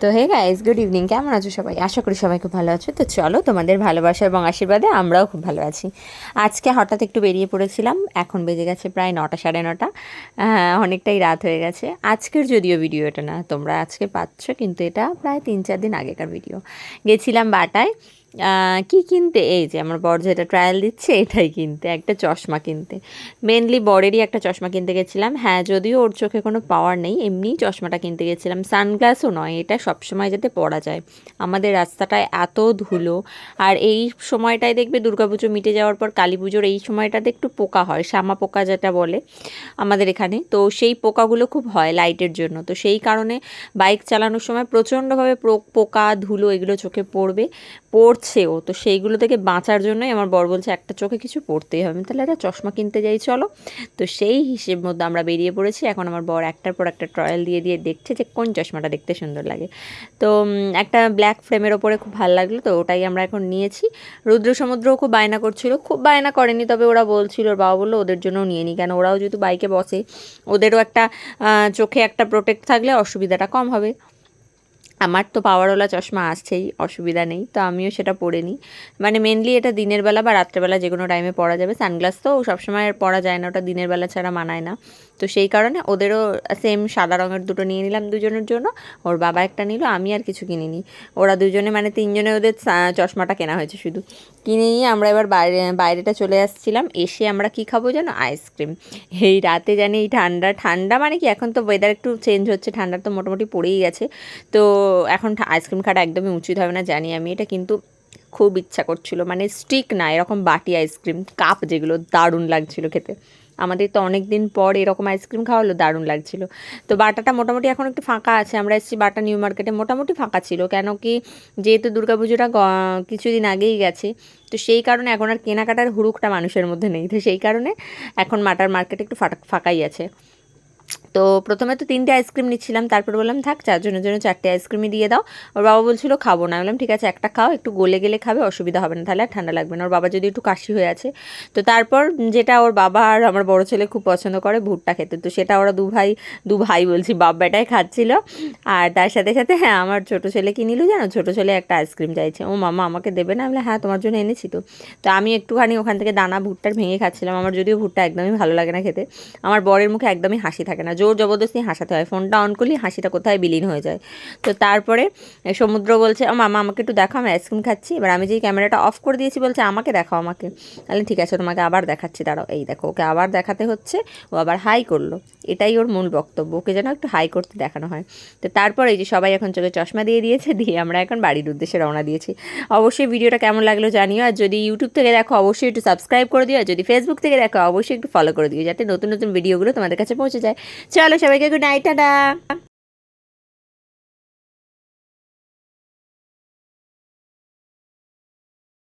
তো hey guys, good evening. কেমন আছো সবাই? আশা করি সবাই খুব ভালো আছো। তো চলো, তোমাদের ভালোবাসা এবং আশীর্বাদে আমরাও খুব ভালো আছি। আজকে হঠাৎ একটু বেরিয়ে পড়েছিলাম, এখন বেজে গেছে প্রায় 9টা সাড়ে 9টা। অনেকটাই রাত হয়ে গেছে। আজকের যদিও ভিডিও এটা না, তোমরা আজকে পাচ্ছ, কিন্তু এটা প্রায় 3-4 দিন আগেকার ভিডিও। গেছিলাম বাটায় কি কিনতে, এই যে আমার বর যেটা ট্রায়াল দিচ্ছে এটাই কিনতে, একটা চশমা কিনতে। মেনলি বরেরই একটা চশমা কিনতে গেছিলাম। হ্যাঁ, যদিও ওর চোখে কোনো পাওয়ার নেই, এমনিই চশমাটা কিনতে গেছিলাম। সানগ্লাসও নয়, এটা সবসময় যাতে পরা যায়। আমাদের রাস্তাটায় এত ধুলো, আর এই সময়টায় দেখবে দুর্গাপুজো মিটে যাওয়ার পর কালী পুজোর এই সময়টাতে একটু পোকা হয়, শামা পোকা যেটা বলে আমাদের এখানে। তো সেই পোকাগুলো খুব হয় লাইটের জন্য, তো সেই কারণে বাইক চালানোর সময় প্রচণ্ডভাবে পোকা ধুলো এগুলো চোখে পড়ছেও। তো সেইগুলো থেকে বাঁচার জন্যই আমার বর বলছে একটা চোখে কিছু পড়তেই হবে, তাহলে একটা চশমা কিনতে যাই চলো। তো সেই হিসেব মধ্যে আমরা বেরিয়ে পড়েছি। এখন আমার বর একটার পর একটা ট্রায়াল দিয়ে দিয়ে দেখছে যে কোন চশমাটা দেখতে সুন্দর লাগে। তো একটা ব্ল্যাক ফ্রেমের ওপরে খুব ভালো লাগলো, তো ওটাই আমরা এখন নিয়েছি। রুদ্র সমুদ্রও খুব বায়না করছিল, খুব বায়না করেনি, তবে ওরা বলছিল, ওর বাবা বললো ওদের জন্যও নিয়ে নিই, কেন ওরাও যেহেতু বাইকে বসে, ওদেরও একটা চোখে একটা প্রোটেক্ট থাকলে অসুবিধাটা কম হবে। আমার তো পাওয়ারওয়ালা চশমা আসছেই, অসুবিধা নেই, তো আমিও সেটা পরে নিই। মানে মেনলি এটা দিনের বেলা বা রাত্রেবেলা যে কোনো টাইমে পরা যাবে। সানগ্লাস তো সবসময় পরা যায় না, ওটা দিনের বেলা ছাড়া মানায় না। তো সেই কারণে ওদেরও সেম সাদা রঙের দুটো নিয়ে নিলাম দুজনের জন্য। ওর বাবা একটা নিল, আমি আর কিছু কিনিনি। ওরা দুজনে মানে তিনজনে ওদের চশমাটা কেনা হয়েছে শুধু। কিনে নিয়ে আমরা এবার বাইরেটা চলে আসছিলাম। এসে আমরা কি খাবো জানো? আইসক্রিম। এই রাতে জানি এই ঠান্ডা ঠান্ডা মানে কি, এখন তো ওয়েদার একটু চেঞ্জ হচ্ছে, ঠান্ডার তো মোটামুটি পড়েই গেছে। তো এখন আইসক্রিম খাওয়াটা একদমই উচিত হবে না জানি আমি, এটা কিন্তু খুব ইচ্ছা করছিল। মানে স্টিক না, এরকম বাটি আইসক্রিম কাপ, যেগুলো দারুণ লাগছিল খেতে। আমাদের তো অনেক দিন পর এরকম আইসক্রিম খাওয়ালো, দারুণ লাগছিল। তো বাটাটা মোটামুটি এখন একটু ফাঁকা আছে, আমরা এসেছি বাটা নিউ মার্কেটে, মোটামুটি ফাঁকা ছিল, কেন কি যেহেতু দুর্গাপুজোটা কিছুদিন আগেই গেছে, তো সেই কারণে এখন আর কেনাকাটার হুড়ুকটা মানুষের মধ্যে নেই। তো সেই কারণে এখন বাটার মার্কেটে একটু ফাঁকাই আছে। তো প্রথমে তো 3টে আইসক্রিম নিচ্ছিলাম, তারপর বললাম থাক, 4জনের জন্য 4টে আইসক্রিমই দিয়ে দাও। ওর বাবা বলছিল খাবো না, বললাম ঠিক আছে একটা খাও, একটু গলে গেলে খাবে, অসুবিধা হবে না, তাহলে আর ঠান্ডা লাগবে না। ওর বাবা যদি একটু কাশি হয়ে আছে, তো তারপর যেটা ওর বাবা আর আমার বড় ছেলে খুব পছন্দ করে ভুট্টা খেতে, তো সেটা ওরা দু ভাই বলছি, বাপ বেটাই খাচ্ছিল। আর তার সাথে সাথে হ্যাঁ, আমার ছোটো ছেলে কি নিল জানো? ছোটো ছেলে একটা আইসক্রিম চাইছে, ও মামা আমাকে দেবে না? বলে হ্যাঁ তোমার জন্য এনেছি। তো তো আমি একটুখানি ওখান থেকে দানা ভুট্টার ভেঙে খাচ্ছিলাম। আমার যদিও ভুট্টা একদমই ভালো লাগে না খেতে, আমার বরের মুখে একদমই হাসি থাকে না, জোর জবরদস্তি হাসাতে হয়, ফোনটা অন করলেই হাসিটা কোথায় বিলীন হয়ে যায়। তো তারপরে সমুদ্র বলছে, ও মামা আমাকে একটু দেখাও, আমি আইসক্রিম খাচ্ছি। এবার আমি যেই ক্যামেরাটা অফ করে দিয়েছি, বলছে আমাকে দেখাও আমাকে। তাহলে ঠিক আছে, তোমাকে আবার দেখাচ্ছি, দাঁড়াও। এই দেখো, ওকে আবার দেখাতে হচ্ছে, ও আবার হাই করলো। এটাই ওর মূল বক্তব্য, ওকে যেন একটু হাই করতে দেখানো হয়। তো তারপর এই যে সবাই এখন চোখে চশমা দিয়ে দিয়েছে, দিয়ে আমরা এখন বাড়ির উদ্দেশ্যে রওনা দিয়েছি। অবশ্যই ভিডিওটা কেমন লাগলো জানিও, আর যদি ইউটিউব থেকে দেখো অবশ্যই একটু সাবস্ক্রাইব করে দিও, আর যদি ফেসবুক থেকে দেখো অবশ্যই একটু ফলো করে দিও, যাতে নতুন নতুন ভিডিওগুলো তোমাদের কাছে পৌঁছে যায়। চলো সবাইকে গুড নাইট, টাটা।